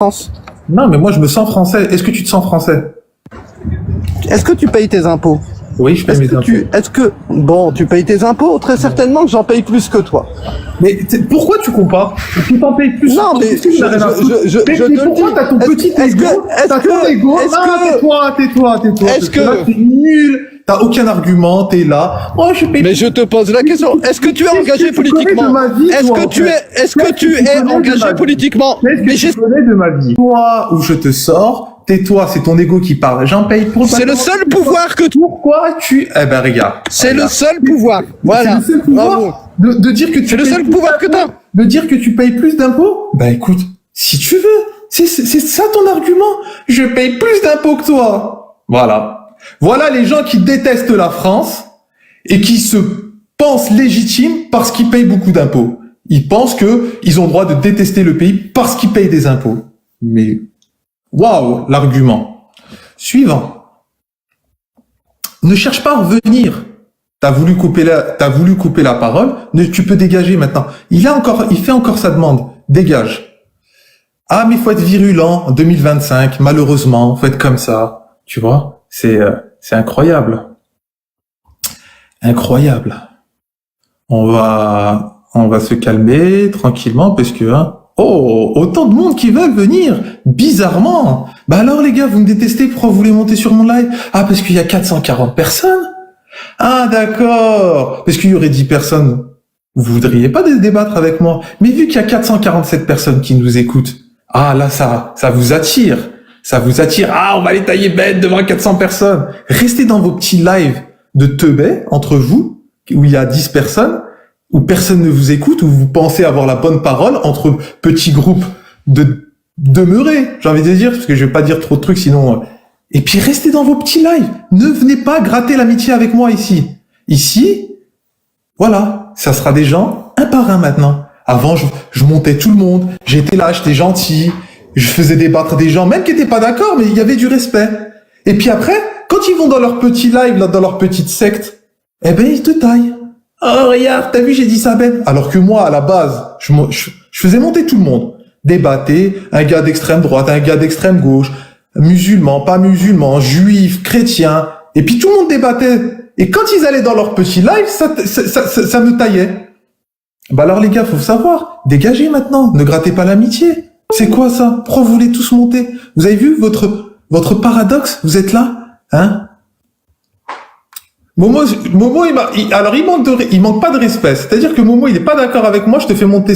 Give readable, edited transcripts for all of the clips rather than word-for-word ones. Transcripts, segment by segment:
France? Non, mais moi, je me sens français. Est-ce que tu te sens français? Est-ce que tu payes tes impôts? Oui, je paye mes impôts. Bon, tu payes tes impôts? Très certainement que j'en paye plus que toi. Mais pourquoi tu compares? Tu t'en payes plus? Non, mais je te le pourquoi dis. t'as ton petit ego? T'as ton ego? Non, tais-toi. Est-ce que... Là, t'es nul. T'as aucun argument, t'es là. Oh, je paye. Mais je te pose la question. Est-ce que tu es engagé politiquement? Est-ce que tu es engagé politiquement? Qu'est-ce que tu connais de ma vie? Toi, où je te sors, tais-toi, c'est ton ego qui parle. J'en paye pour le C'est le seul pouvoir que tu... Pourquoi tu... Eh ben, regarde. C'est le seul pouvoir. Voilà. C'est le seul pouvoir de dire que tu... C'est le seul pouvoir que t'as. De dire que tu payes plus d'impôts? Ben, écoute, si tu veux. C'est ça ton argument. Je paye plus d'impôts que toi. Voilà. Voilà les gens qui détestent la France et qui se pensent légitimes parce qu'ils payent beaucoup d'impôts. Ils pensent qu'ils ont le droit de détester le pays parce qu'ils payent des impôts. Mais, waouh, l'argument. Suivant. Ne cherche pas à revenir. T'as voulu couper la parole. Tu peux dégager maintenant. Il fait encore sa demande. Dégage. Ah, mais faut être virulent en 2025. Malheureusement, faut être comme ça. Tu vois? C'est incroyable. Incroyable. On va se calmer tranquillement parce que, oh, autant de monde qui veulent venir. Bizarrement. Bah alors, les gars, vous me détestez. Pourquoi vous voulez monter sur mon live? Ah, parce qu'il y a 440 personnes. Ah, d'accord. Parce qu'il y aurait 10 personnes. Vous voudriez pas débattre avec moi. Mais vu qu'il y a 447 personnes qui nous écoutent. Ah, là, ça vous attire. Ça vous attire. Ah, on va les tailler bêtes devant 400 personnes. Restez dans vos petits lives de teubés entre vous, où il y a 10 personnes, où personne ne vous écoute, où vous pensez avoir la bonne parole entre petits groupes de demeurés, j'ai envie de dire, parce que je vais pas dire trop de trucs sinon. Et puis restez dans vos petits lives. Ne venez pas gratter l'amitié avec moi ici. Ici, voilà, ça sera des gens un par un maintenant. Avant, je montais tout le monde. J'étais là, j'étais gentil. Je faisais débattre des gens, même qui n'étaient pas d'accord, mais il y avait du respect. Et puis après, quand ils vont dans leur petit live, là, dans leur petite secte, eh ben, ils te taillent. Oh, regarde, t'as vu, j'ai dit ça bête. Alors que moi, à la base, je faisais monter tout le monde. Débattais, un gars d'extrême droite, un gars d'extrême gauche, musulman, pas musulman, juif, chrétien. Et puis tout le monde débattait. Et quand ils allaient dans leur petit live, ça me taillait. Bah alors les gars, faut savoir, dégagez maintenant, ne grattez pas l'amitié. C'est quoi ça? Pourquoi vous voulez tous monter? Vous avez vu votre paradoxe? Vous êtes là? Hein? Momo, il manque pas de respect. C'est-à-dire que Momo, il est pas d'accord avec moi. Je te fais monter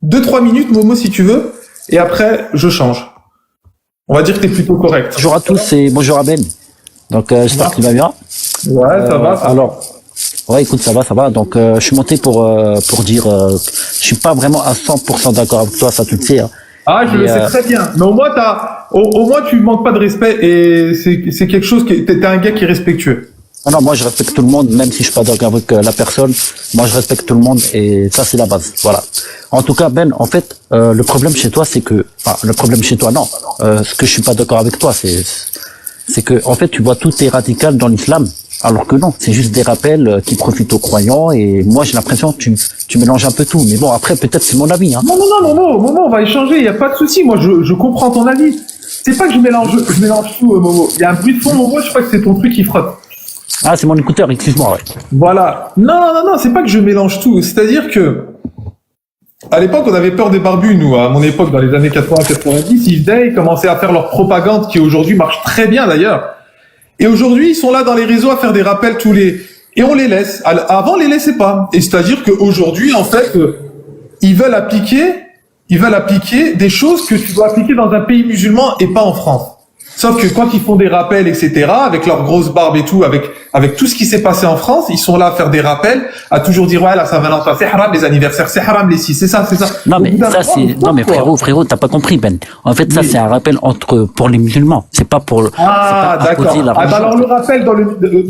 2-3 minutes, Momo, si tu veux. Et après, je change. On va dire que t'es plutôt correct. Bonjour à tous et bonjour à Ben. Donc, j'espère que tu vas bien. Ouais, ça va. Alors, ouais, écoute, ça va. Donc, je suis monté pour dire, je suis pas vraiment à 100% d'accord avec toi, ça tu le sais. Hein. Ah, je le sais très bien. Mais au moins, au moins, tu manques pas de respect et c'est quelque chose t'es un gars qui est respectueux. Non, moi, je respecte tout le monde, même si je suis pas d'accord avec la personne. Moi, je respecte tout le monde et ça, c'est la base. Voilà. En tout cas, Ben, en fait, le problème chez toi, c'est que, le problème chez toi, non. Ce que je suis pas d'accord avec toi, c'est que, en fait, tu vois tout est radical dans l'islam. Alors que non, c'est juste des rappels qui profitent aux croyants et moi j'ai l'impression que tu mélanges un peu tout. Mais bon, après peut-être c'est mon avis. Hein. Non, on va échanger, il y a pas de souci. Moi je comprends ton avis. C'est pas que je mélange tout, Momo. Il y a un bruit de fond, Momo, je crois que c'est ton truc qui frotte. Ah, c'est mon écouteur, excuse-moi, ouais. Voilà. Non, c'est pas que je mélange tout. C'est-à-dire que à l'époque, on avait peur des barbus, nous. À mon époque, dans les années 80-90, ils commençaient à faire leur propagande qui aujourd'hui marche très bien d'ailleurs. Et aujourd'hui, ils sont là dans les réseaux à faire des rappels et on les laisse. Avant, on les laissait pas. Et c'est-à-dire qu'aujourd'hui, en fait, ils veulent appliquer des choses que tu dois appliquer dans un pays musulman et pas en France. Sauf que quand ils font des rappels, etc., avec leurs grosses barbes et tout, avec tout ce qui s'est passé en France, ils sont là à faire des rappels, à toujours dire, ouais, la Saint-Valentin, c'est haram, les anniversaires, c'est haram, les ci, c'est ça. Non, mais ça, frérot, t'as pas compris, Ben. En fait, ça, c'est un rappel pour les musulmans. C'est pas pour, ah, d'accord. Alors, le rappel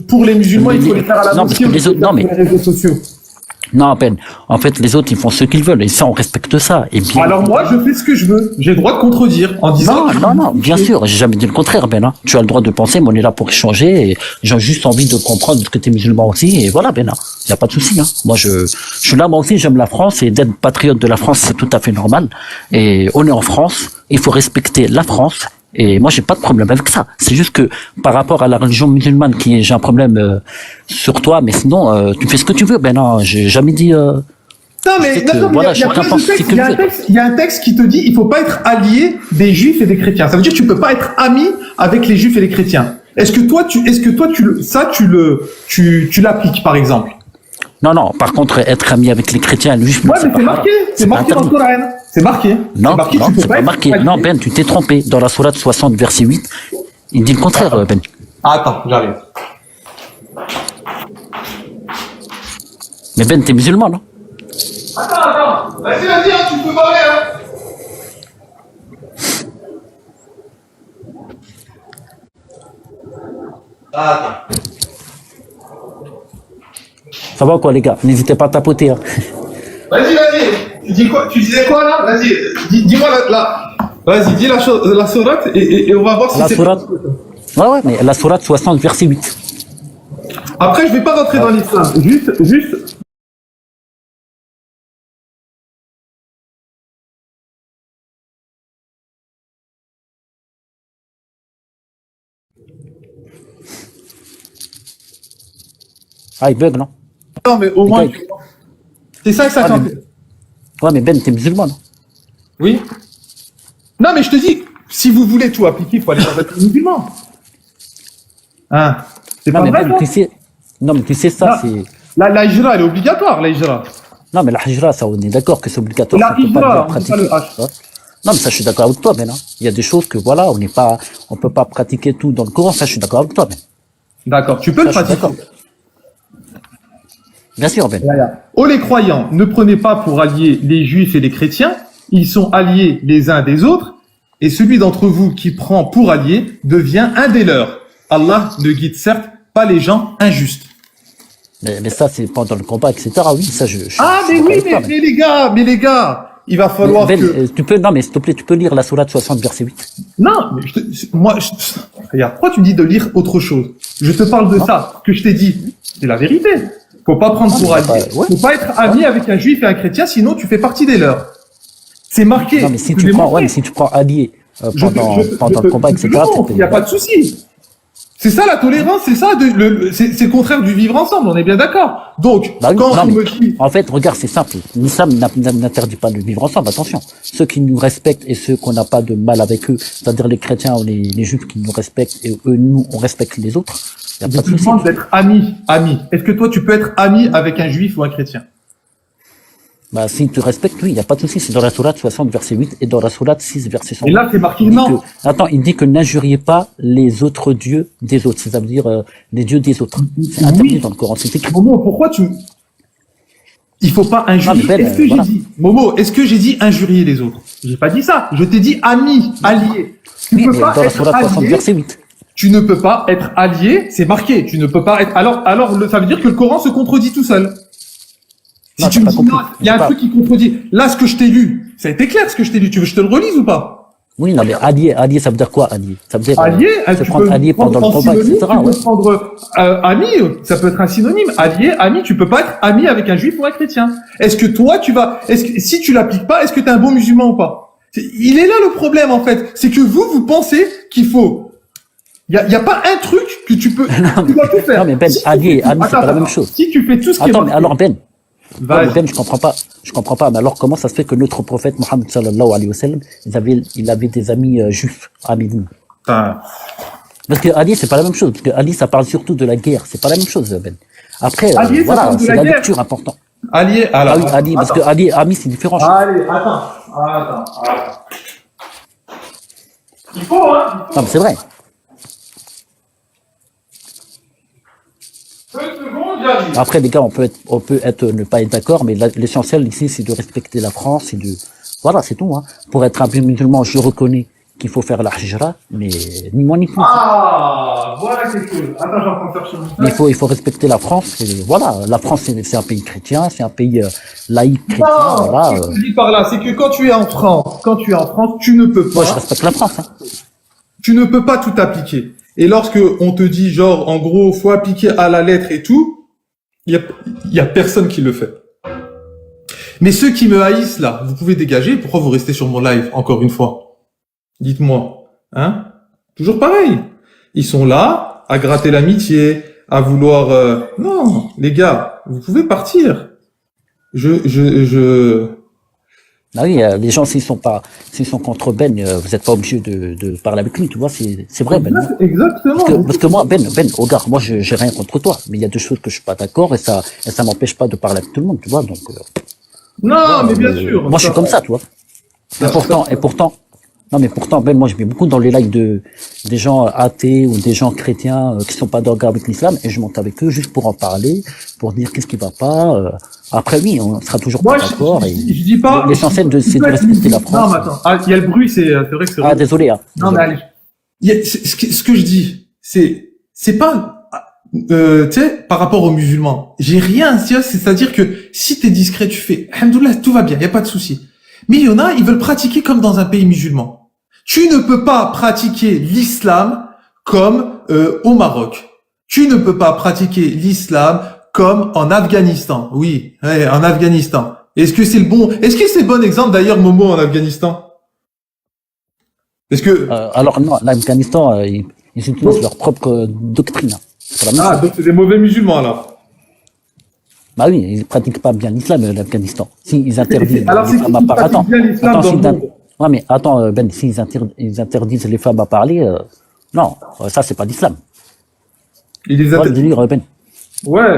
pour les musulmans, il faut les faire à la mosquée ou les réseaux sociaux. Non, Ben. En fait, les autres, ils font ce qu'ils veulent. Et ça, on respecte ça. Et bien. Alors moi, je fais ce que je veux. J'ai le droit de contredire en disant... Non, bien sûr. J'ai jamais dit le contraire, Ben. Hein. Tu as le droit de penser, mais on est là pour échanger. Et j'ai juste envie de comprendre que tu es musulman aussi. Et voilà, Ben. Il n'y a pas de souci. Hein. Moi, je suis là, moi aussi, j'aime la France. Et d'être patriote de la France, c'est tout à fait normal. Et on est en France. Il faut respecter la France. Et moi, j'ai pas de problème avec ça. C'est juste que par rapport à la religion musulmane, j'ai un problème sur toi, mais sinon, tu fais ce que tu veux. Ben non, j'ai jamais dit. Non, mais voilà, il y a un texte qui te dit il faut pas être allié des juifs et des chrétiens. Ça veut dire que tu peux pas être ami avec les juifs et les chrétiens. Est-ce que toi, tu l'appliques, par exemple? Non. Par contre, être ami avec les chrétiens et les juifs, ouais, mais c'est marqué. C'est marqué dans le Coran. C'est marqué. Non, c'est pas marqué. Non, Ben, tu t'es trompé. Dans la sourate 60, verset 8, il dit le contraire, Ben. Attends, j'arrive. Mais Ben, t'es musulman, non? Attends. Vas-y, hein, tu peux parler, hein. Attends. Ça va quoi, les gars? N'hésitez pas à tapoter, hein. Vas-y. Tu disais quoi, là? Vas-y, dis-moi là. Vas-y, dis la sourate et on va voir si la c'est... sourate... Ouais, mais la sourate 60, verset 8. Après, je vais pas rentrer dans l'islam. Juste... Ah, il bug, non? Non, mais au moins... C'est ça que ça tente. Ouais, mais Ben, t'es musulman, non? Oui. Non, mais je te dis, si vous voulez tout appliquer, il faut aller dans un musulman. Hein? C'est pas mais vrai, Ben, tu sais ça, c'est... La hijra, elle est obligatoire, la hijra. Non, mais la hijra, ça, on est d'accord que c'est obligatoire. La hijra, on peut pas le H. Non, mais ça, je suis d'accord avec toi, Ben. Hein. Il y a des choses que, voilà, on peut pas pratiquer tout dans le Coran. Ça, je suis d'accord avec toi, Ben. D'accord, tu peux le pratiquer. Bien sûr, Ben. Oh, les croyants, ne prenez pas pour alliés les juifs et les chrétiens. Ils sont alliés les uns des autres. Et celui d'entre vous qui prend pour allié devient un des leurs. Allah ne guide certes pas les gens injustes. Mais ça, c'est pendant le combat, etc. Oui, ça, mais les gars, il va falloir que... Tu peux, non, mais s'il te plaît, tu peux lire la sourate 60, verset 8. Non, mais regarde, pourquoi tu me dis de lire autre chose? Je te parle de ça, ce que je t'ai dit. C'est la vérité. Faut pas prendre pour allié. Faut pas être ami avec un juif et un chrétien, sinon tu fais partie des leurs. C'est marqué. Non, mais si tu prends allié pendant le combat, etc. Il n'y a pas de souci. C'est ça la tolérance, c'est ça, c'est le contraire du vivre ensemble, on est bien d'accord. Donc, en fait, regarde, c'est simple. L'islam n'interdit pas de vivre ensemble, attention. Ceux qui nous respectent et ceux qu'on n'a pas de mal avec eux, c'est-à-dire les chrétiens ou les juifs qui nous respectent et eux, nous, on respecte les autres. Je te demande d'être ami. Est-ce que toi, tu peux être ami avec un juif ou un chrétien? Bah, si tu respectes, oui, il n'y a pas de souci. C'est dans la sourate 60, verset 8 et dans la sourate 6, verset 100. Et là, c'est marqué non. Il dit que n'injuriez pas les autres dieux des autres. Ça veut dire les dieux des autres. C'est interdit dans le Coran. C'est écrit. Momo, pourquoi il faut pas injurier. Momo, est-ce que j'ai dit injurier les autres? J'ai pas dit ça. Je t'ai dit ami, allié. Oui, mais dans la sourate 60, verset 8. Tu ne peux pas être allié, c'est marqué. Tu ne peux pas être. Alors, ça veut dire que le Coran se contredit tout seul. Si tu me dis non, il y a un truc qui contredit. Là, ce que je t'ai lu, ça a été clair ce que je t'ai lu. Tu veux que je te le relise ou pas? Oui, non, mais allié, ça veut dire quoi, allié? Ça veut dire allié, tu peux allié pendant le combat, etc. Tu peux prendre ami, ça peut être un synonyme. Allié, ami, tu peux pas être ami avec un juif ou un chrétien. Est-ce que toi, si tu l'appliques pas, est-ce que tu es un bon musulman ou pas? Il est là le problème en fait, c'est que vous pensez qu'il faut. Il y a pas un truc que tu peux. Tu dois tout faire. Non mais Ben, allié, ami, c'est pas la même chose. Si tu fais tout ce qui est. Attends, mais alors Ben. Ben, je comprends pas. Mais alors, comment ça se fait que notre prophète Mohammed sallallahu alayhi wa sallam, il avait des amis juifs, amis. Parce que Ali, c'est pas la même chose. Parce que Ali, ça parle surtout de la guerre. C'est pas la même chose, Ben. Après, voilà, c'est la lecture importante. Allié, alors. Ah oui, Ali, parce que Ali, ami, c'est différent. Allez, attends. Il faut, hein. Non, mais c'est vrai. Après, les gars, on peut ne pas être d'accord, mais l'essentiel ici, c'est de respecter la France, voilà, c'est tout, hein. Pour être un musulman, je reconnais qu'il faut faire la hijra, mais ni moi ni toi. Ah, voilà quelque chose. Attends, j'en prends chercher mon Mais sac. il faut respecter la France. Et voilà, la France, c'est un pays chrétien, c'est un pays laïque chrétien. Non, Voilà. ce que je dis par là, c'est que quand tu es en France, tu ne peux Moi, je pas, respecte la France. Hein. tu ne peux pas tout appliquer. Et lorsque on te dit genre, en gros, faut appliquer à la lettre et tout, il y a personne qui le fait. Mais ceux qui me haïssent là, vous pouvez dégager. Pourquoi vous restez sur mon live encore une fois? Dites-moi, hein? Toujours pareil. Ils sont là à gratter l'amitié, à vouloir. Non, les gars, vous pouvez partir. Ah oui, les gens, s'ils sont contre Ben, vous n'êtes pas obligé de parler avec lui, tu vois, c'est vrai, Ben. Hein. Exactement. Parce que moi, Ben, regarde, moi, j'ai rien contre toi, mais il y a des choses que je suis pas d'accord et ça m'empêche pas de parler avec tout le monde, tu vois, donc. Non, mais bien sûr. Moi, je suis comme ça, tu vois. Mais pourtant, Ben, moi, je mets beaucoup dans les likes des gens athées ou des gens chrétiens qui sont pas d'accord avec l'islam et je monte avec eux juste pour en parler, pour dire qu'est-ce qui va pas. Après, oui, on sera toujours pas d'accord. Je dis pas. L'essentiel, c'est de respecter la France. Non, mais attends. Ah, il y a le bruit, c'est vrai que c'est. Ah, désolé, hein. Non, mais allez. Ce que je dis, c'est pas, tu sais, par rapport aux musulmans. J'ai rien à dire, c'est-à-dire que si t'es discret, tu fais, alhamdoulilah, tout va bien, y a pas de souci. Mais il y en a, ils veulent pratiquer comme dans un pays musulman. Tu ne peux pas pratiquer l'islam comme au Maroc. Tu ne peux pas pratiquer l'islam comme en Afghanistan. Oui, ouais, en Afghanistan. Est-ce que c'est le bon exemple d'ailleurs, Momo, en Afghanistan? Est-ce que Alors non, l'Afghanistan, ils utilisent leur propre doctrine. C'est pas la même chose. donc c'est des mauvais musulmans là. Bah oui, ils pratiquent pas bien l'islam, l'Afghanistan. S'ils interdisent Alors les c'est femmes à qui parler, pratique bien l'islam dans le monde? ouais, mais attends, Ben, s'ils ils interdisent les femmes à parler, non, ça c'est pas l'islam. Il les Tu vois a. le délire, Ben. Ouais.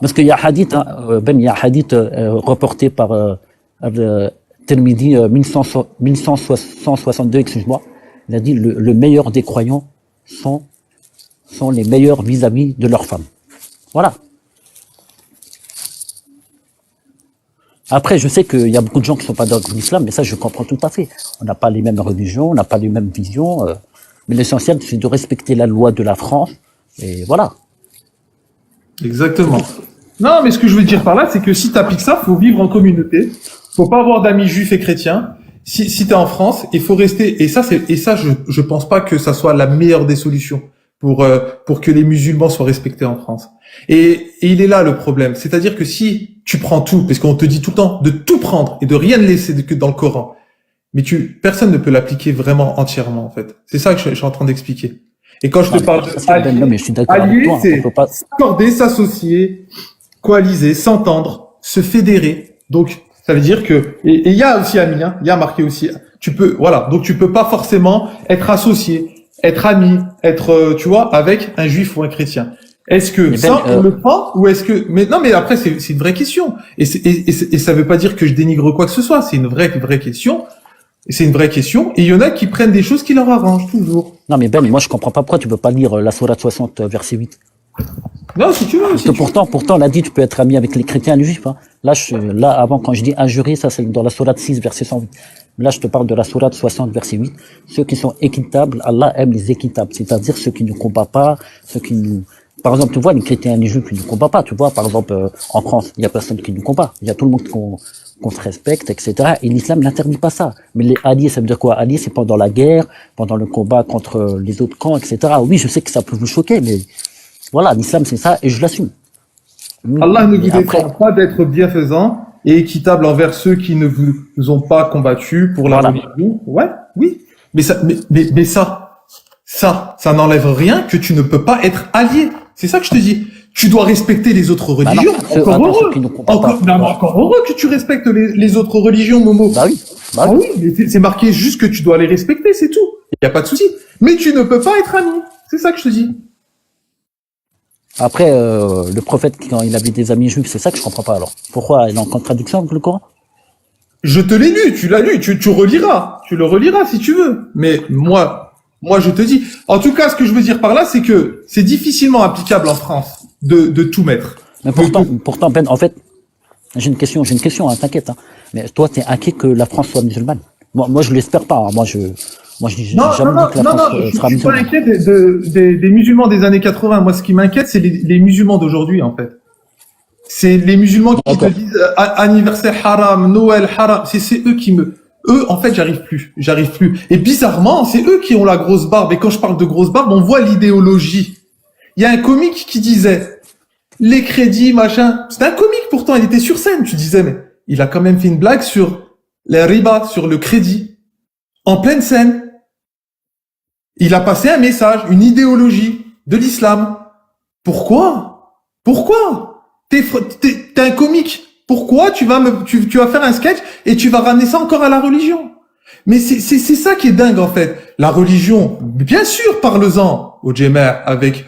Parce qu'il y a un hadith, hein, Ben, il y a un hadith reporté par Tirmidhi 1162, excuse-moi. Il a dit le meilleur des croyants sont les meilleurs vis-à-vis de leurs femmes. Voilà. Après, je sais qu'il y a beaucoup de gens qui sont pas d'accord avec l'islam, mais ça, je comprends tout à fait. On n'a pas les mêmes religions, on n'a pas les mêmes visions, mais l'essentiel, c'est de respecter la loi de la France, et voilà. Exactement. Non, mais ce que je veux dire par là, c'est que si t'appliques ça, faut vivre en communauté. Faut pas avoir d'amis juifs et chrétiens. Si t'es en France, il faut rester. Et ça, je pense pas que ça soit la meilleure des solutions pour que les musulmans soient respectés en France. Et il est là le problème. C'est-à-dire que si tu prends tout, parce qu'on te dit tout le temps de tout prendre et de rien ne laisser que dans le Coran, mais personne ne peut l'appliquer vraiment entièrement, en fait. C'est ça que je suis en train d'expliquer. Et quand je te parle allier, c'est s'accorder, s'associer, coaliser, s'entendre, se fédérer. Donc, ça veut dire que, et il y a aussi Ami, hein, il y a marqué aussi, donc tu peux pas forcément être associé, être ami, être, tu vois, avec un juif ou un chrétien. Est-ce que on le prend, ou est-ce que, mais non, mais après, c'est une vraie question. Et ça veut pas dire que je dénigre quoi que ce soit, c'est une vraie question. C'est une vraie question, et il y en a qui prennent des choses qui leur arrangent, toujours. Non, mais Ben, moi, je comprends pas pourquoi tu peux pas lire la sourate 60, verset 8. Non, si tu veux. Parce que pourtant, on a dit, tu peux être ami avec les chrétiens et les juifs, hein. Là, avant, quand je dis injurer, ça, c'est dans la sourate 6, verset 108. Là, je te parle de la sourate 60, verset 8. Ceux qui sont équitables, Allah aime les équitables. C'est-à-dire ceux qui ne combattent pas, par exemple, tu vois, les chrétiens et les juifs, ils ne combattent pas, tu vois. Par exemple, en France, il y a personne qui nous combat. Il y a tout le monde qu'on se respecte, etc. Et l'islam n'interdit pas ça. Mais les alliés, ça veut dire quoi? Alliés, c'est pendant la guerre, pendant le combat contre les autres camps, etc. Oui, je sais que ça peut vous choquer, mais voilà, l'islam, c'est ça, et je l'assume. Allah ne vous défend pas d'être bienfaisant et équitable envers ceux qui ne vous ont pas combattu pour la religion. Ouais, oui. Mais ça n'enlève rien que tu ne peux pas être allié. C'est ça que je te dis. Tu dois respecter les autres religions. Encore heureux que tu respectes les autres religions, Momo. Bah oui. Oui, mais c'est marqué juste que tu dois les respecter, c'est tout. Il n'y a pas de souci. Mais tu ne peux pas être ami. C'est ça que je te dis. Après, le prophète, quand il avait des amis juifs, c'est ça que je comprends pas alors. Pourquoi il est en contradiction avec le Coran? Je te l'ai lu, tu l'as lu, tu reliras. Tu le reliras si tu veux. Mais moi, je te dis. En tout cas, ce que je veux dire par là, c'est que c'est difficilement applicable en France de tout mettre. Mais pourtant, Ben, en fait, j'ai une question, hein, t'inquiète, hein. Mais toi, t'es inquiet que la France soit musulmane. Moi, je l'espère pas, hein. Moi, Moi, je n'ai Non, non, jamais non, dit que la non, France non, je sera suis pas musulmane. inquiet des musulmans des années 80. Moi, ce qui m'inquiète, c'est les musulmans d'aujourd'hui, en fait. C'est les musulmans qui te D'accord. disent anniversaire haram, Noël haram. C'est eux qui eux, en fait, j'arrive plus. Et bizarrement, c'est eux qui ont la grosse barbe. Et quand je parle de grosse barbe, on voit l'idéologie. Il y a un comique qui disait les crédits, machin. C'était un comique pourtant, il était sur scène. Tu disais, mais il a quand même fait une blague sur les riba, sur le crédit, en pleine scène. Il a passé un message, une idéologie de l'islam. Pourquoi? T'es un comique. Pourquoi tu vas faire un sketch et tu vas ramener ça encore à la religion? Mais c'est ça qui est dingue, en fait. La religion, bien sûr, parle-en au Djemer avec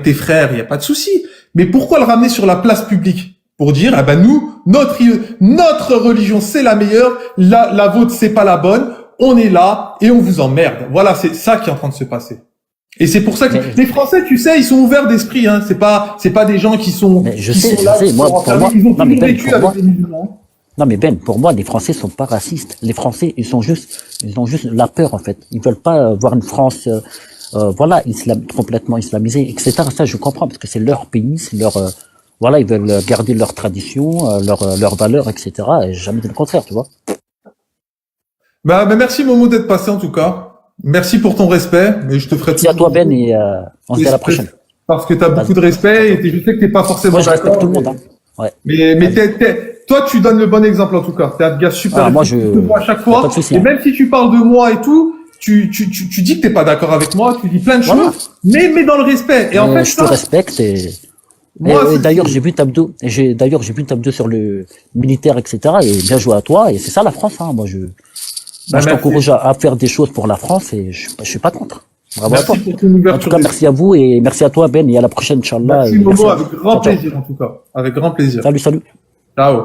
tes frères, il y a pas de souci. Mais pourquoi le ramener sur la place publique? Pour dire, ah ben nous, notre religion, c'est la meilleure, la vôtre, c'est pas la bonne, on est là et on vous emmerde. Voilà, c'est ça qui est en train de se passer. Et c'est pour ça que les Français, tu sais, ils sont ouverts d'esprit, hein. C'est pas des gens qui sont, Mais je qui sais, sont là, je sais. qui Moi, sont pour enfermés. moi, Ils ont non, mais toujours Ben, vécu pour avec moi, les musulmans. non, mais Ben, pour moi, les Français sont pas racistes. Les Français, ils ont juste la peur, en fait. Ils veulent pas voir une France, voilà, complètement islamisée, etc. Ça, je comprends, parce que c'est leur pays, c'est leur, voilà, ils veulent garder leurs traditions, leurs valeurs, etc. Et j'ai jamais dit le contraire, tu vois. Bah, merci Momo d'être passé en tout cas. Merci pour ton respect, mais je te ferai Merci à toi, Ben, et on se dit à la prochaine. parce que tu as beaucoup Vas-y. de respect et je sais que t'es pas forcément Moi, je respecte d'accord. tout le monde, hein. Ouais. Mais toi, tu donnes le bon exemple en tout cas. T'es un gars super. Ah, moi, je te vois à chaque y a fois. pas de souci, Et hein. même si tu parles de moi et tout, tu dis que t'es pas d'accord avec moi, tu dis plein de Voilà. choses, mais dans le respect. Et en fait, Je te respecte et moi, et c'est- d'ailleurs, j'ai vu ta vidéo, sur le militaire, etc. Et bien joué à toi. Et c'est ça la France, hein. Moi, je merci. t'encourage à faire des choses pour la France et je suis pas contre. Bravo à toi. Merci pour ton En ouverture. tout cas, merci à vous et merci à toi, Ben, et à la prochaine, Inch'Allah. Merci et Momo, à avec vous. grand Ciao, ciao. plaisir en tout cas. Avec grand plaisir. Salut, salut. Ciao.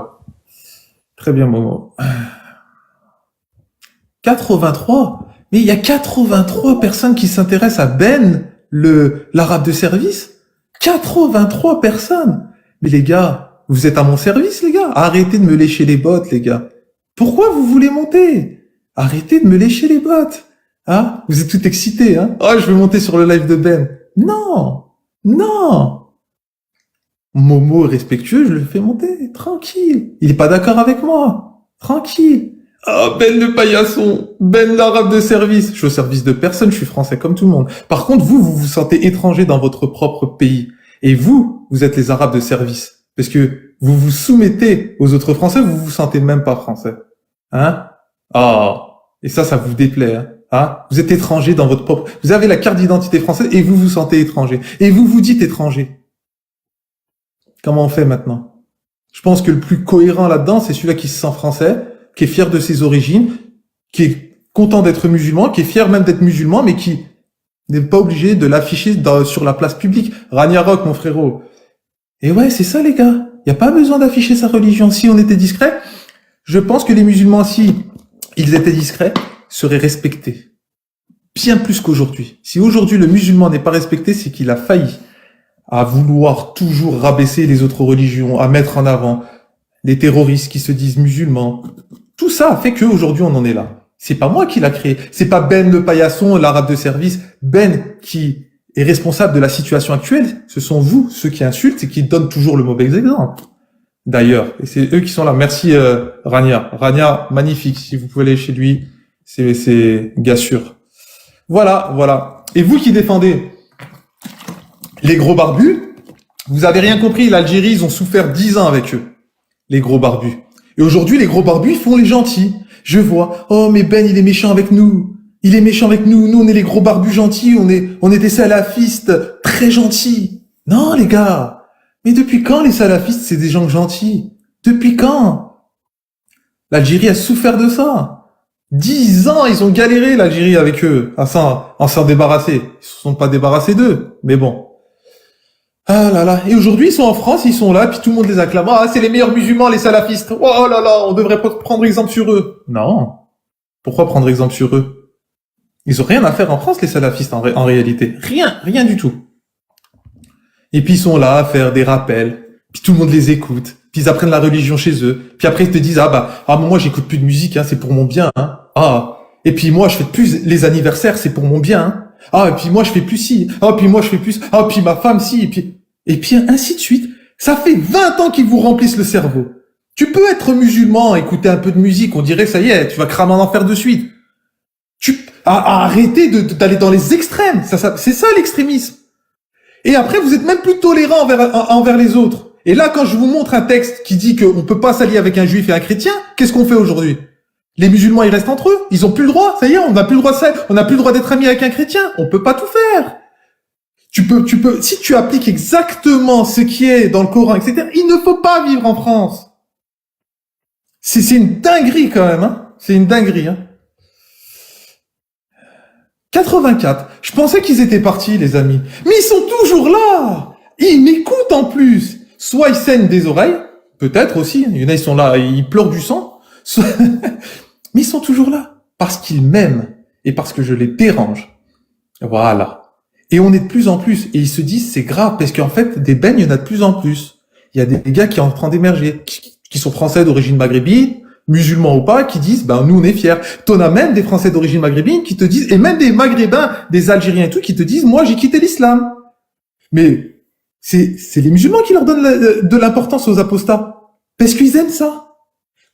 Très bien Momo. 83. Mais il y a 83 personnes qui s'intéressent à Ben, l'arabe de service. 83 personnes. Mais les gars, vous êtes à mon service, les gars. Arrêtez de me lécher les bottes, les gars. Pourquoi vous voulez monter? Arrêtez de me lécher les bottes. Hein? Vous êtes tout excités, hein? Oh, je vais monter sur le live de Ben. Non! Non! Momo est respectueux, je le fais monter. Tranquille. Il est pas d'accord avec moi. Tranquille. Oh, Ben le paillasson. Ben l'arabe de service. Je suis au service de personne, je suis français comme tout le monde. Par contre, vous vous sentez étranger dans votre propre pays. Et vous êtes les arabes de service. Parce que vous vous soumettez aux autres français, vous vous sentez même pas français. Hein? Ah. Et ça vous déplaît, hein? Hein? Vous êtes étranger dans votre propre... Vous avez la carte d'identité française et vous vous sentez étranger. Et vous vous dites étranger. Comment on fait maintenant? Je pense que le plus cohérent là-dedans, c'est celui-là qui se sent français, qui est fier de ses origines, qui est content d'être musulman, qui est fier même d'être musulman, mais qui n'est pas obligé de l'afficher sur la place publique. Rania Rock, mon frérot. Et ouais, c'est ça les gars. Il n'y a pas besoin d'afficher sa religion. Si on était discret, je pense que les musulmans, si ils étaient discrets, seraient respectés. Bien plus qu'aujourd'hui. Si aujourd'hui le musulman n'est pas respecté, c'est qu'il a failli à vouloir toujours rabaisser les autres religions, à mettre en avant les terroristes qui se disent musulmans. Tout ça fait qu'aujourd'hui on en est là. C'est pas moi qui l'a créé. C'est pas Ben le paillasson, l'arabe de service. Ben qui est responsable de la situation actuelle. Ce sont vous, ceux qui insultent et qui donnent toujours le mauvais exemple. D'ailleurs, et c'est eux qui sont là. Merci Rania. Rania, magnifique. Si vous pouvez aller chez lui, c'est gars sûr. Voilà. Et vous qui défendez les gros barbus, vous avez rien compris. L'Algérie, ils ont souffert 10 ans avec eux. Les gros barbus. Et aujourd'hui, les gros barbus, ils font les gentils. Je vois, oh, mais Ben, il est méchant avec nous. Il est méchant avec nous. Nous, on est les gros barbus gentils. On est des salafistes très gentils. Non, les gars. Mais depuis quand les salafistes, c'est des gens gentils? Depuis quand? L'Algérie a souffert de ça. 10 ans, ils ont galéré, l'Algérie, avec eux, à s'en débarrasser. Ils se sont pas débarrassés d'eux. Mais bon. Ah là là. Et aujourd'hui, ils sont en France, ils sont là, puis tout le monde les acclame. Ah, c'est les meilleurs musulmans, les salafistes. Oh là là, on devrait prendre exemple sur eux. Non. Pourquoi prendre exemple sur eux? Ils ont rien à faire en France, les salafistes, en réalité. Rien du tout. Et puis ils sont là à faire des rappels, puis tout le monde les écoute, puis ils apprennent la religion chez eux, puis après ils te disent moi j'écoute plus de musique, hein, c'est pour mon bien, hein. Ah, Et puis moi, je fais plus les anniversaires, c'est pour mon bien. Hein. Ah, et puis moi, je fais plus ci. Ah, puis moi, je fais plus. Ah, puis ma femme, si. Et puis ainsi de suite. Ça fait 20 ans qu'ils vous remplissent le cerveau. Tu peux être musulman, écouter un peu de musique, on dirait, ça y est, tu vas cramer en enfer de suite. Arrêtez d'aller dans les extrêmes. C'est ça l'extrémisme. Et après, vous êtes même plus tolérant envers les autres. Et là, quand je vous montre un texte qui dit qu'on peut pas s'allier avec un juif et un chrétien, qu'est-ce qu'on fait aujourd'hui? Les musulmans, ils restent entre eux. Ils ont plus le droit. Ça y est, on n'a plus le droit d'être amis avec un chrétien. On peut pas tout faire. Si tu appliques exactement ce qui est dans le Coran, etc., il ne faut pas vivre en France. C'est une dinguerie quand même, hein. C'est une dinguerie, hein. 84. Je pensais qu'ils étaient partis, les amis. Mais ils sont toujours là. Ils m'écoutent en plus. Soit ils saignent des oreilles, peut-être aussi. Il y en a, ils sont là, ils pleurent du sang. Mais ils sont toujours là. Parce qu'ils m'aiment. Et parce que je les dérange. Voilà. Et on est de plus en plus. Et ils se disent, c'est grave. Parce qu'en fait, des bennes, il y en a de plus en plus. Il y a des gars qui sont en train d'émerger. Qui sont français d'origine maghrébine, musulmans ou pas, qui disent, nous on est fiers. T'en as même des Français d'origine maghrébine qui te disent, et même des Maghrébins, des Algériens et tout, qui te disent, moi j'ai quitté l'islam. Mais c'est les musulmans qui leur donnent de l'importance aux apostats. Parce qu'ils aiment ça.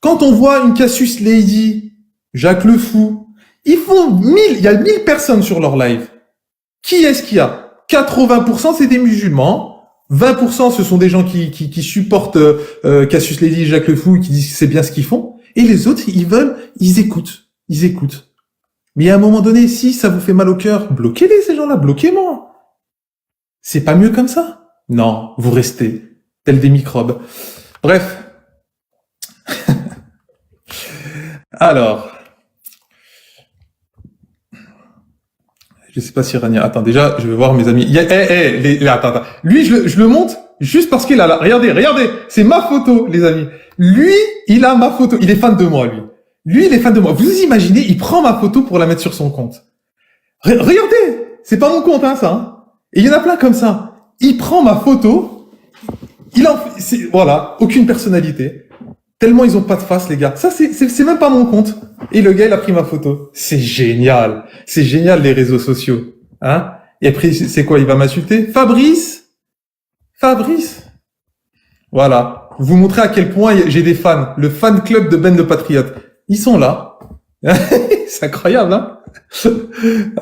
Quand on voit une Cassius Lady, Jacques le Fou, il y a 1000 personnes sur leur live. Qui est-ce qu'il y a? 80% c'est des musulmans. 20% ce sont des gens qui supportent Cassius Lady, Jacques le Fou, qui disent que c'est bien ce qu'ils font. Et les autres, ils écoutent. Mais à un moment donné, si ça vous fait mal au cœur, bloquez-les, ces gens-là, bloquez-moi. C'est pas mieux comme ça? Non, vous restez, tels des microbes. Bref. Alors. Je sais pas si Rania. Attends, déjà, je vais voir mes amis. Attends. Lui, je le monte juste parce qu'il a là. Regardez. C'est ma photo, les amis. Lui, il a ma photo. Il est fan de moi, lui. Lui, il est fan de moi. Vous imaginez, il prend ma photo pour la mettre sur son compte. Regardez. C'est pas mon compte, hein, ça. Hein. Et il y en a plein comme ça. Il prend ma photo. Voilà. Aucune personnalité. Tellement ils ont pas de face, les gars. Ça, c'est même pas mon compte. Et le gars, il a pris ma photo. C'est génial. C'est génial, les réseaux sociaux. Hein? Et après, c'est quoi? Il va m'insulter? Fabrice. Voilà. Vous montrer à quel point j'ai des fans. Le fan club de Ben le Patriote. Ils sont là. C'est incroyable, hein?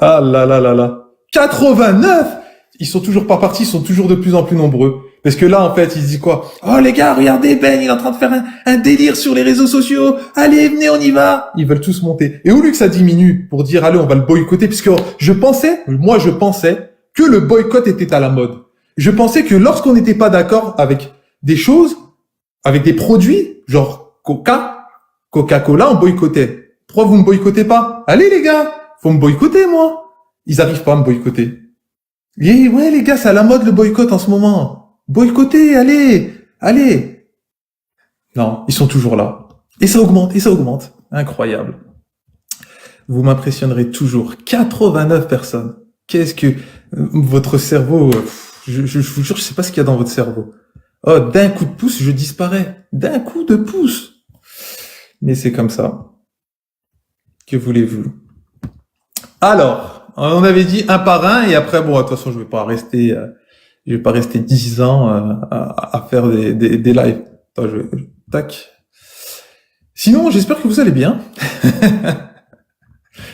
Ah là là là là. 89! Ils sont toujours pas partis, ils sont toujours de plus en plus nombreux. Parce que là, en fait, ils disent quoi? Oh les gars, regardez, Ben, il est en train de faire un délire sur les réseaux sociaux. Allez, venez, on y va. Ils veulent tous monter. Et au lieu que ça diminue pour dire, allez, on va le boycotter, puisque je pensais que le boycott était à la mode. Je pensais que lorsqu'on n'était pas d'accord avec des choses, avec des produits, genre Coca-Cola, on boycottait. Pourquoi vous me boycottez pas? Allez les gars, faut me boycotter, moi. Ils arrivent pas à me boycotter. Et ouais, les gars, c'est à la mode le boycott en ce moment. Boycotter, allez. Non, ils sont toujours là. Et ça augmente. Incroyable. Vous m'impressionnerez toujours. 89 personnes. Qu'est-ce que votre cerveau, je vous jure, je sais pas ce qu'il y a dans votre cerveau. Oh, d'un coup de pouce, je disparais. D'un coup de pouce. Mais c'est comme ça. Que voulez-vous? Alors, on avait dit un par un, et après, bon, de toute façon, je vais pas rester 10 ans à faire des lives. Attends, tac. Sinon, j'espère que vous allez bien.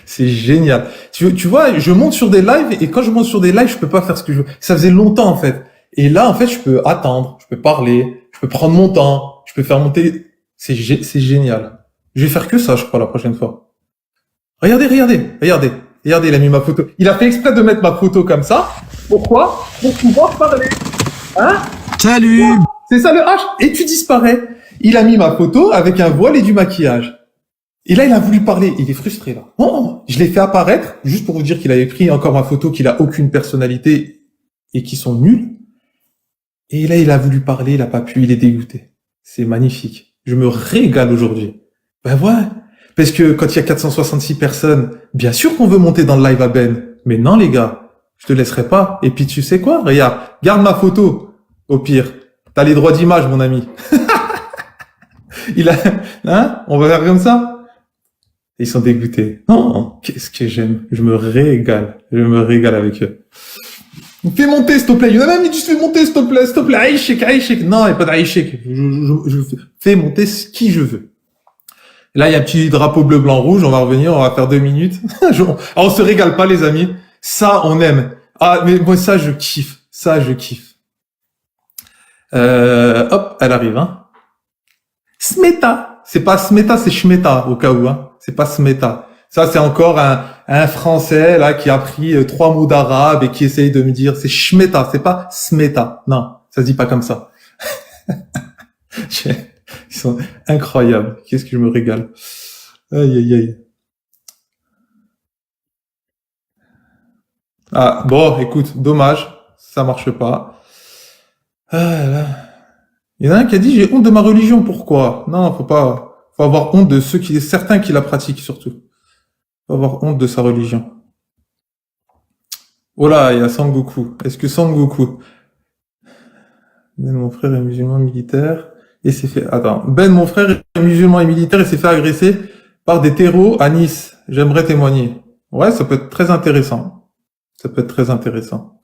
C'est génial. Tu vois, je monte sur des lives, et quand je monte sur des lives, je peux pas faire ce que je veux. Ça faisait longtemps, en fait. Et là, en fait, je peux attendre, je peux parler, je peux prendre mon temps, je peux faire monter. C'est génial. Je vais faire que ça, je crois, la prochaine fois. Regardez, il a mis ma photo. Il a fait exprès de mettre ma photo comme ça. Pourquoi? Pour pouvoir parler. Hein? Salut! C'est ça le H. Et tu disparais. Il a mis ma photo avec un voile et du maquillage. Et là, il a voulu parler. Il est frustré, là. Oh, je l'ai fait apparaître, juste pour vous dire qu'il avait pris encore ma photo, qu'il a aucune personnalité et qui sont nuls. Et là, il a voulu parler, il a pas pu, il est dégoûté. C'est magnifique. Je me régale aujourd'hui. Ben ouais. Parce que quand il y a 466 personnes, bien sûr qu'on veut monter dans le live à Ben. Mais non, les gars, je te laisserai pas. Et puis tu sais quoi? Regarde, garde ma photo. Au pire, t'as les droits d'image, mon ami. On va faire comme ça. Ils sont dégoûtés. Oh, qu'est-ce que j'aime. Je me régale. Je me régale avec eux. Fais monter, s'il te plaît. Il y en a même qui disent fais monter, s'il te plaît. S'il te plaît, Aïchek, Aïchek. Non, il n'y a pas d'Aïchek. Je fais monter qui je veux. Là, il y a un petit drapeau bleu, blanc, rouge. On va revenir, on va faire 2 minutes. On se régale pas, les amis. Ça, on aime. Ah, mais moi, ça, je kiffe. Ça, je kiffe. Hop, elle arrive, hein. Smeta. C'est pas Smeta, c'est Shmeta, au cas où, hein. C'est pas Smeta. Ça, c'est encore un Français, là, qui a pris 3 mots d'arabe et qui essaye de me dire, c'est Shmeta, c'est pas Smeta. Non, ça se dit pas comme ça. Ils sont incroyables. Qu'est-ce que je me régale. Aïe, aïe, aïe. Ah, bon, écoute, dommage. Ça marche pas. Ah là. Il y en a un qui a dit, j'ai honte de ma religion. Pourquoi? Non, faut avoir honte de certains qui la pratiquent, surtout. Faut avoir honte de sa religion. Oh là, il y a Sangoku. Est-ce que Sangoku, Ben, mon frère est musulman militaire et s'est fait... Attends. Ben, mon frère est musulman et militaire et s'est fait agresser par des terreaux à Nice. J'aimerais témoigner. Ouais, ça peut être très intéressant. Ça peut être très intéressant.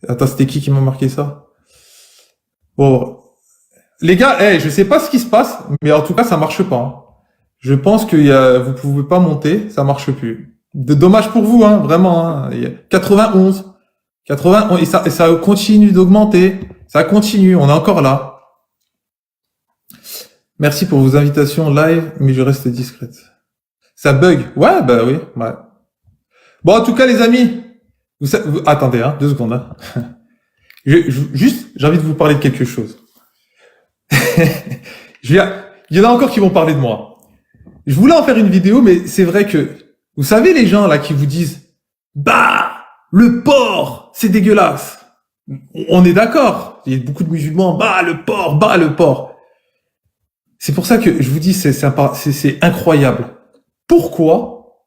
Attends, c'était qui m'a marqué ça? Bon. Les gars, je sais pas ce qui se passe, mais en tout cas, ça marche pas, hein. Je pense que vous pouvez pas monter, ça marche plus. Dommage pour vous, hein, vraiment, hein. Il y a 91. Et ça continue d'augmenter. Ça continue, on est encore là. Merci pour vos invitations live, mais je reste discrète. Ça bug. Ouais, bah oui, ouais. Bon, en tout cas, les amis, attendez, hein, 2 secondes, hein. J'ai envie de vous parler de quelque chose. Il y en a encore qui vont parler de moi. Je voulais en faire une vidéo, mais c'est vrai que, vous savez, les gens, là, qui vous disent, bah, le porc, c'est dégueulasse. On est d'accord. Il y a beaucoup de musulmans, bah, le porc. C'est pour ça que je vous dis, c'est incroyable. Pourquoi?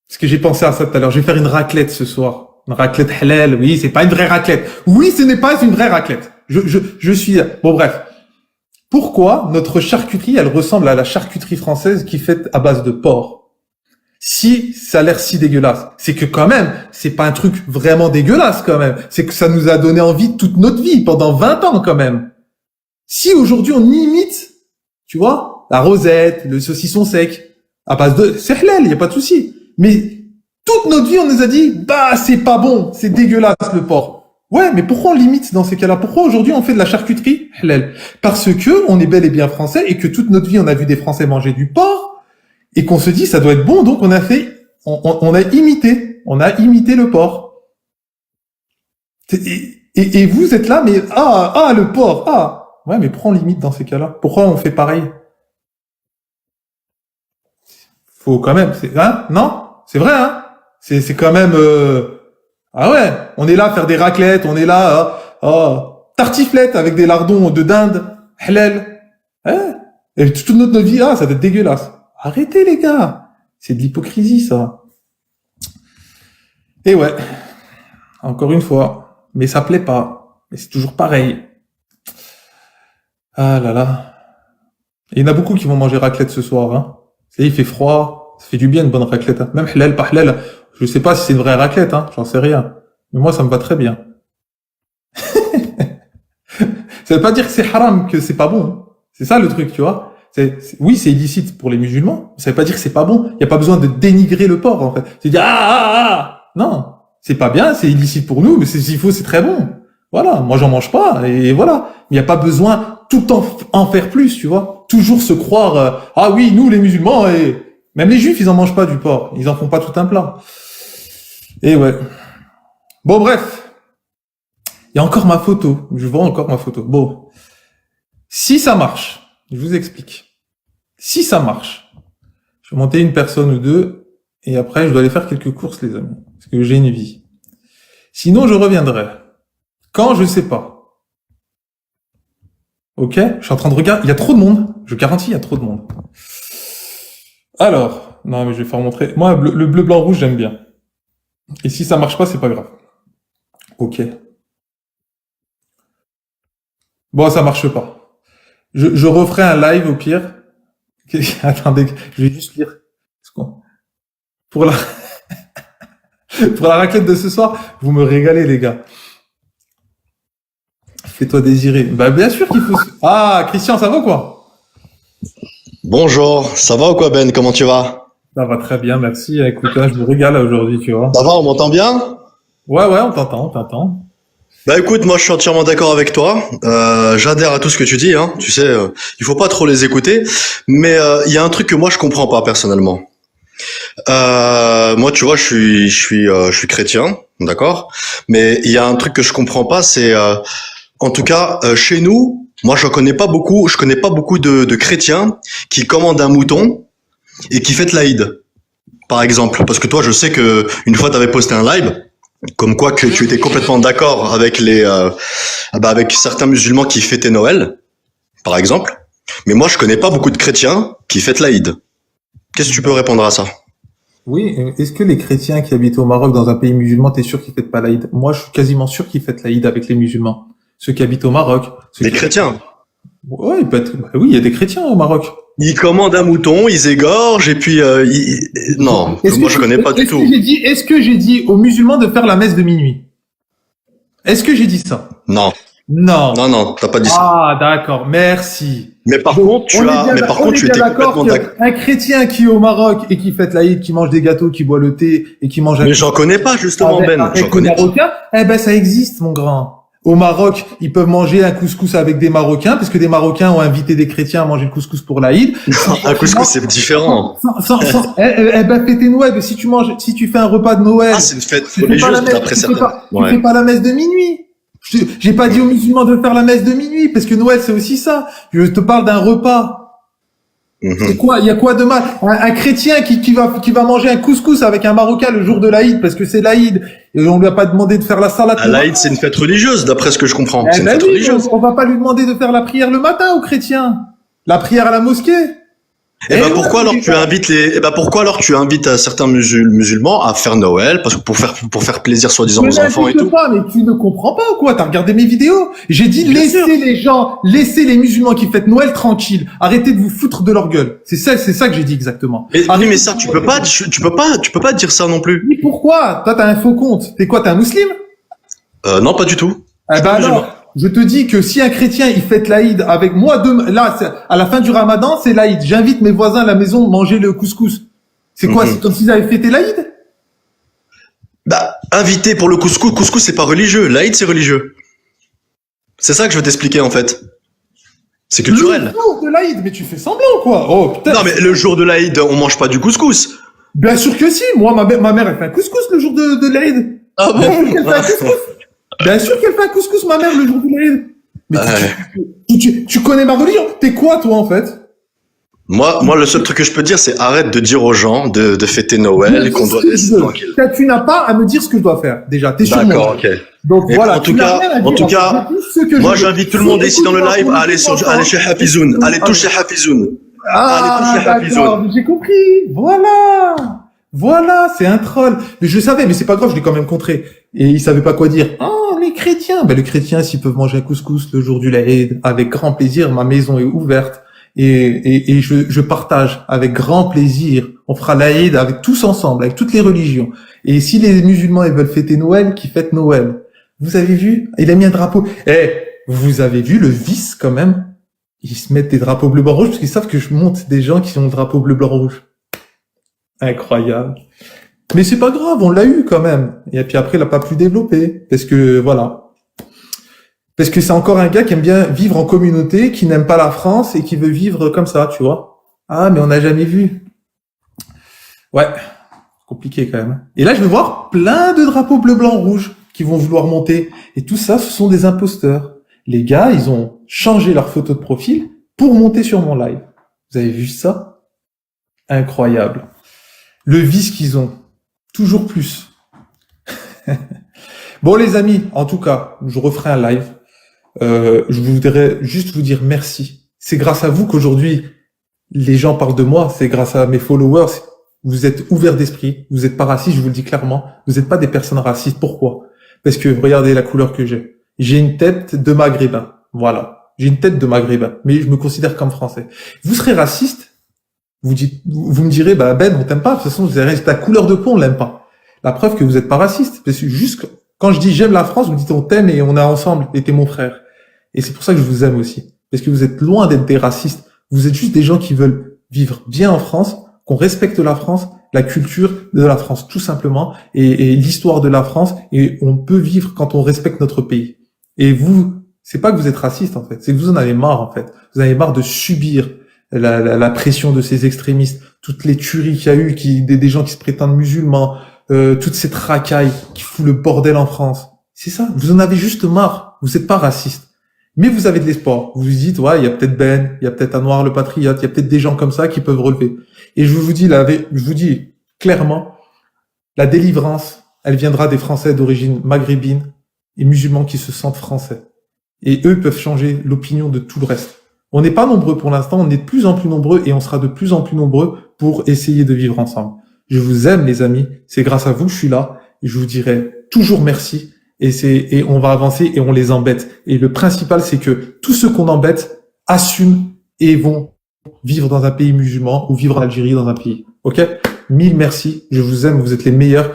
Parce que j'ai pensé à ça tout à l'heure. Je vais faire une raclette ce soir. Une raclette halal. Oui, c'est pas une vraie raclette. Oui, ce n'est pas une vraie raclette. Je suis, bon, bref. Pourquoi notre charcuterie, elle ressemble à la charcuterie française qui est faite à base de porc? Si ça a l'air si dégueulasse, c'est que quand même, c'est pas un truc vraiment dégueulasse quand même. C'est que ça nous a donné envie toute notre vie, pendant 20 ans quand même. Si aujourd'hui on imite, tu vois, la rosette, le saucisson sec, à base de... C'est halal, y a pas de souci. Mais toute notre vie, on nous a dit, bah c'est pas bon, c'est dégueulasse le porc. Ouais, mais pourquoi on limite dans ces cas-là? Pourquoi aujourd'hui on fait de la charcuterie halal? Parce que on est bel et bien français et que toute notre vie on a vu des Français manger du porc et qu'on se dit ça doit être bon, donc on a imité le porc. Et vous êtes là, mais le porc, ouais, mais pourquoi on limite dans ces cas-là? Pourquoi on fait pareil? Faut quand même, non? C'est vrai, hein? C'est quand même, ah ouais, on est là à faire des raclettes, on est là, tartiflette avec des lardons de dinde, halal. Hein? Et toute notre vie, ça doit être dégueulasse. Arrêtez les gars, c'est de l'hypocrisie ça. Et ouais, encore une fois, mais ça plaît pas, mais c'est toujours pareil. Ah là là. Il y en a beaucoup qui vont manger raclette ce soir, hein. Il fait froid, ça fait du bien une bonne raclette, hein. Même halal, pas halal. Je sais pas si c'est une vraie raclette, hein, j'en sais rien. Mais moi, ça me va très bien. Ça veut pas dire que c'est haram, que c'est pas bon, hein. C'est ça le truc, tu vois. Oui, c'est illicite pour les musulmans, mais ça veut pas dire que c'est pas bon. Il y a pas besoin de dénigrer le porc, en fait. C'est dire, non, c'est pas bien, c'est illicite pour nous, mais s'il faut, c'est très bon. Voilà, moi j'en mange pas, et voilà. Il n'y a pas besoin tout en faire plus, tu vois. Toujours se croire, oui, nous les musulmans, et même les juifs, ils en mangent pas du porc. Ils en font pas tout un plat. Et ouais. Bon, bref. Il y a encore ma photo. Je vois encore ma photo. Bon. Si ça marche, je vous explique. Si ça marche, je vais monter une personne ou deux, et après, je dois aller faire quelques courses, les amis. Parce que j'ai une vie. Sinon, je reviendrai. Quand, je sais pas. Ok? Je suis en train de regarder. Il y a trop de monde. Je garantis, il y a trop de monde. Alors. Non, mais je vais faire montrer. Moi, le bleu, blanc, rouge, j'aime bien. Et si ça marche pas, c'est pas grave. Ok. Bon, ça marche pas. Je referai un live au pire. Attendez, je vais juste lire. pour la, pour la raclette de ce soir, vous me régalez, les gars. Fais-toi désirer. Bah, bien sûr qu'il faut... Ah, Christian, ça va quoi? Bonjour, ça va ou quoi Ben? Comment tu vas? Ça va très bien, merci. Écoute, là, je me régale aujourd'hui, tu vois. Ça va, on m'entend bien? Ouais, on t'entend, on t'entend. Bah écoute, moi je suis entièrement d'accord avec toi. J'adhère à tout ce que tu dis, hein. Tu sais, il faut pas trop les écouter. Mais il y a un truc que moi je comprends pas personnellement. Moi, tu vois, je suis chrétien, d'accord. Mais il y a un truc que je comprends pas, c'est, en tout cas, chez nous, moi je connais pas beaucoup de chrétiens qui commandent un mouton et qui fêtent l'Aïd, par exemple. Parce que toi, je sais que une fois, tu avais posté un live, comme quoi que tu étais complètement d'accord avec avec certains musulmans qui fêtaient Noël, par exemple. Mais moi, je connais pas beaucoup de chrétiens qui fêtent l'Aïd. Qu'est-ce que tu peux répondre à ça? Oui, est-ce que les chrétiens qui habitent au Maroc, dans un pays musulman, t'es sûr qu'ils fêtent pas l'Aïd? Moi, je suis quasiment sûr qu'ils fêtent l'Aïd avec les musulmans. Ceux qui habitent au Maroc. Les chrétiens? Ouais, peut-être. Bah oui, il y a des chrétiens au Maroc. Ils commandent un mouton, ils égorgent et puis non, moi je connais pas du tout. Est-ce que j'ai dit aux musulmans de faire la messe de minuit? Est-ce que j'ai dit ça? Non, Non. non, t'as pas dit ça. Ah, d'accord, merci. Mais par contre, tu étais complètement d'accord. Un chrétien qui est au Maroc et qui fête l'Aïd, qui mange des gâteaux, qui boit le thé et qui mange un... Mais j'en connais pas justement, Ben. Avec J'en les connais pas. Marocains, eh ben, ça existe, mon grand. Au Maroc, ils peuvent manger un couscous avec des Marocains, parce que des Marocains ont invité des chrétiens à manger le couscous pour l'Aïd. Un couscous, c'est différent. Eh ben, fêter Noël, si tu fais un repas de Noël. Ah, c'est une fête religieuse d'après certains. Tu fais pas la messe de minuit. J'ai pas dit aux musulmans de faire la messe de minuit, parce que Noël, c'est aussi ça. Je te parle d'un repas. C'est quoi? Il y a quoi de mal? Un chrétien qui va manger un couscous avec un Marocain le jour de l'Aïd, parce que c'est l'Aïd, et on lui a pas demandé de faire la salade. L'Aïd, c'est une fête religieuse, d'après ce que je comprends. Eh C'est une ben fête oui, religieuse. on va pas lui demander de faire la prière le matin aux chrétiens. La prière à la mosquée. Et pourquoi alors tu invites certains musulmans à faire Noël parce que pour faire plaisir soi-disant aux enfants et tout. Pas, mais tu ne comprends pas ou quoi? T'as regardé mes vidéos? J'ai dit laissez les musulmans qui fêtent Noël tranquilles. Arrêtez de vous foutre de leur gueule. C'est ça que j'ai dit exactement. Mais ça, tu peux pas dire ça non plus. Mais pourquoi? Toi, t'as un faux compte. T'es quoi? T'es un musulman? Non, pas du tout. Eh ben alors, je te dis que si un chrétien il fête l'Aïd avec moi, à la fin du Ramadan, c'est l'Aïd. J'invite mes voisins à la maison manger le couscous. C'est quoi? C'est comme s'ils avaient fêté l'Aïd? Bah, invité pour le couscous, c'est pas religieux. L'Aïd, c'est religieux. C'est ça que je veux t'expliquer en fait. C'est culturel. Le jour de l'Aïd, mais tu fais semblant quoi? Oh putain. Non mais le jour de l'Aïd, on mange pas du couscous. Bien sûr que si. Moi, ma mère elle fait un couscous le jour de l'Aïd. Ah bon? Bien sûr qu'elle fait un couscous, ma mère, le jour de l'Aïd. Mais tu connais ma religion? T'es quoi, toi, en fait? Moi, le seul truc que je peux dire, c'est arrête de dire aux gens de fêter Noël et qu'on doit laisser tranquille. Tu n'as pas à me dire ce que je dois faire. Déjà, t'es sur moi. D'accord, ok. Donc Et voilà. en tout cas, moi, j'invite tout le monde ici dans le live à aller chez Hafizoun. Allez tous chez Hafizoun. Ah, d'accord, j'ai compris. Voilà, c'est un troll. Mais je savais, mais c'est pas grave, je l'ai quand même contré. Et il savait pas quoi dire. Oh, les chrétiens. Ben, les chrétiens, s'ils peuvent manger un couscous le jour du l'Aïd, avec grand plaisir, ma maison est ouverte. Et je partage avec grand plaisir. On fera l'Aïd avec tous ensemble, avec toutes les religions. Et si les musulmans, ils veulent fêter Noël, qu'ils fêtent Noël. Vous avez vu? Il a mis un drapeau. Vous avez vu le vice, quand même? Ils se mettent des drapeaux bleu, blanc, rouge, parce qu'ils savent que je monte des gens qui ont le drapeau bleu, blanc, rouge. Incroyable. Mais c'est pas grave, on l'a eu quand même. Et puis après, il a pas pu développer. Parce que, voilà. Parce que c'est encore un gars qui aime bien vivre en communauté, qui n'aime pas la France et qui veut vivre comme ça, tu vois. Ah, mais on n'a jamais vu. Ouais. Compliqué quand même. Et là, je vais voir plein de drapeaux bleu, blanc, rouge qui vont vouloir monter. Et tout ça, ce sont des imposteurs. Les gars, ils ont changé leur photo de profil pour monter sur mon live. Vous avez vu ça? Incroyable. Le vice qu'ils ont. Toujours plus. Bon, les amis, en tout cas, je referai un live. Je voudrais juste vous dire merci. C'est grâce à vous qu'aujourd'hui, les gens parlent de moi. C'est grâce à mes followers. Vous êtes ouverts d'esprit. Vous n'êtes pas racistes, je vous le dis clairement. Vous n'êtes pas des personnes racistes. Pourquoi? Parce que regardez la couleur que j'ai. J'ai une tête de maghrébin. Voilà. J'ai une tête de maghrébin. Mais je me considère comme français. Vous serez raciste? vous me direz, bah Ben, on t'aime pas, de toute façon, vous avez ta couleur de peau, on l'aime pas. La preuve que vous êtes pas raciste. Parce que juste quand je dis j'aime la France, vous dites on t'aime et on est ensemble, et t'es mon frère. Et c'est pour ça que je vous aime aussi. Parce que vous êtes loin d'être des racistes. Vous êtes juste des gens qui veulent vivre bien en France, qu'on respecte la France, la culture de la France, tout simplement, et l'histoire de la France, et on peut vivre quand on respecte notre pays. Et vous, c'est pas que vous êtes raciste, en fait, c'est que vous en avez marre, en fait. Vous en avez marre de subir la pression de ces extrémistes, toutes les tueries qu'il y a eu, des gens qui se prétendent musulmans, toute cette racaille qui fout le bordel en France. C'est ça, vous en avez juste marre. Vous êtes pas raciste. Mais vous avez de l'espoir. Vous vous dites, ouais, il y a peut-être Ben, il y a peut-être Anouar le patriote, il y a peut-être des gens comme ça qui peuvent relever. Et je vous dis clairement, la délivrance, elle viendra des Français d'origine maghrébine et musulmans qui se sentent français. Et eux peuvent changer l'opinion de tout le reste. On n'est pas nombreux pour l'instant, on est de plus en plus nombreux et on sera de plus en plus nombreux pour essayer de vivre ensemble. Je vous aime, les amis. C'est grâce à vous que je suis là. Et je vous dirai toujours merci. Et on va avancer et on les embête. Et le principal, c'est que tous ceux qu'on embête assument et vont vivre dans un pays musulman ou vivre en Algérie dans un pays. Ok? 1000 merci. Je vous aime. Vous êtes les meilleurs.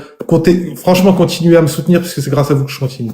Franchement, continuez à me soutenir parce que c'est grâce à vous que je continue.